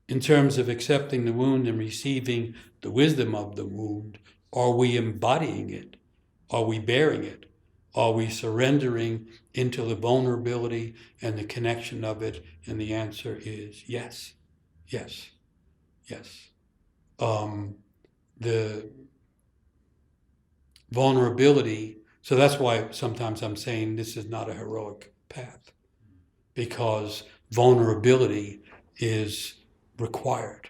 in terms of accepting the wound and receiving the wisdom of the wound, are we embodying it? Are we bearing it? Are we surrendering into the vulnerability and the connection of it? And the answer is yes, yes, yes. The vulnerability, so that's why sometimes I'm saying this is not a heroic path, because vulnerability is required.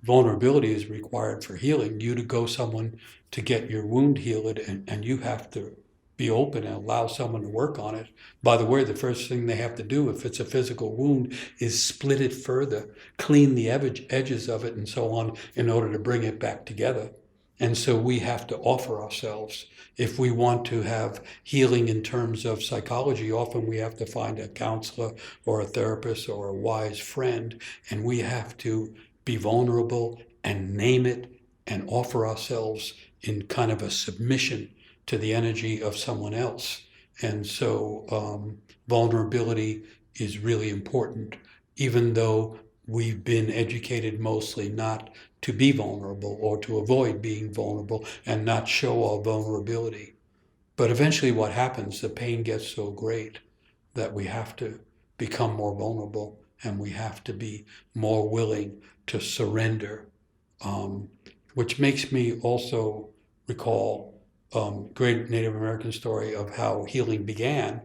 Vulnerability is required for healing. You to go someone to get your wound healed, and you have to be open and allow someone to work on it. By the way, the first thing they have to do, if it's a physical wound, is split it further, clean the edges of it and so on, in order to bring it back together. And so we have to offer ourselves. If we want to have healing in terms of psychology, often we have to find a counselor or a therapist or a wise friend, and we have to be vulnerable and name it and offer ourselves in kind of a submission to the energy of someone else. And so vulnerability is really important, even though we've been educated mostly not to be vulnerable or to avoid being vulnerable and not show our vulnerability. But eventually what happens, the pain gets so great that we have to become more vulnerable, and we have to be more willing to surrender, which makes me also recall great Native American story of how healing began,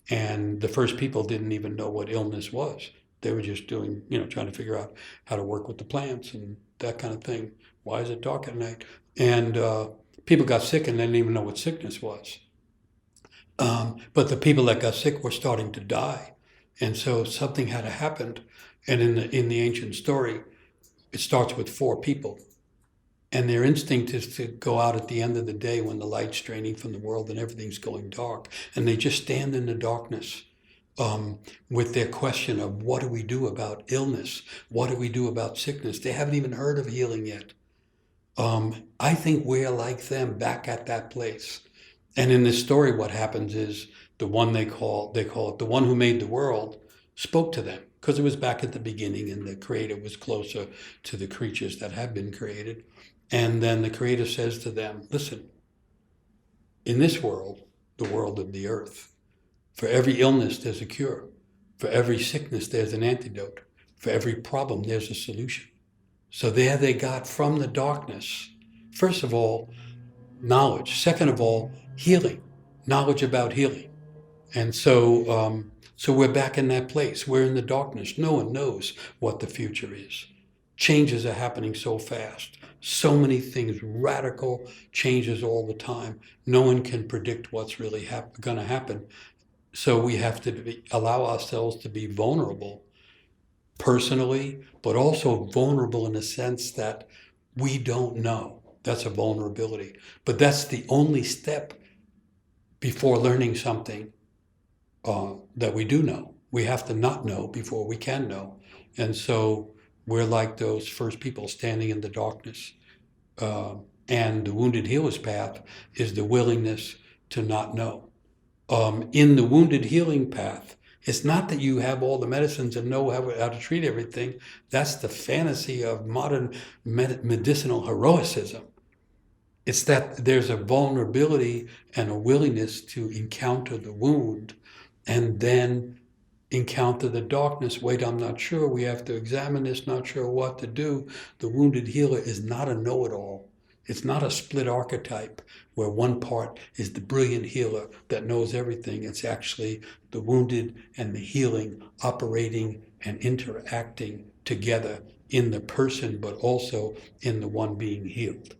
and the first people didn't even know what illness was. They were just doing, trying to figure out how to work with the plants and that kind of thing. Why is it dark at night? And people got sick and they didn't even know what sickness was. But the people that got sick were starting to die. And so something had happened. And in the ancient story, it starts with 4 people. And their instinct is to go out at the end of the day when the light's draining from the world and everything's going dark. And they just stand in the darkness with their question of, what do we do about illness? What do we do about sickness? They haven't even heard of healing yet. I think we're like them, back at that place. And in this story, what happens is the one they call it the one who made the world spoke to them, because it was back at the beginning and the creator was closer to the creatures that have been created. And then the creator says to them, listen, in this world, the world of the earth, for every illness, there's a cure. For every sickness, there's an antidote. For every problem, there's a solution. So there they got from the darkness, first of all, knowledge. Second of all, healing, knowledge about healing. And so we're back in that place. We're in the darkness. No one knows what the future is. Changes are happening so fast. So many things, radical changes all the time. No one can predict what's really going to happen. So we have to allow ourselves to be vulnerable personally, but also vulnerable in the sense that we don't know. That's a vulnerability. But that's the only step before learning something that we do know. We have to not know before we can know. And so we're like those first people standing in the darkness. And the wounded healer's path is the willingness to not know. In the wounded healing path, it's not that you have all the medicines and know how to treat everything. That's the fantasy of modern medicinal heroicism. It's that there's a vulnerability and a willingness to encounter the wound and then encounter the darkness. Wait, I'm not sure. We have to examine this, not sure what to do. The wounded healer is not a know-it-all. It's not a split archetype where one part is the brilliant healer that knows everything. It's actually the wounded and the healing operating and interacting together in the person, but also in the one being healed.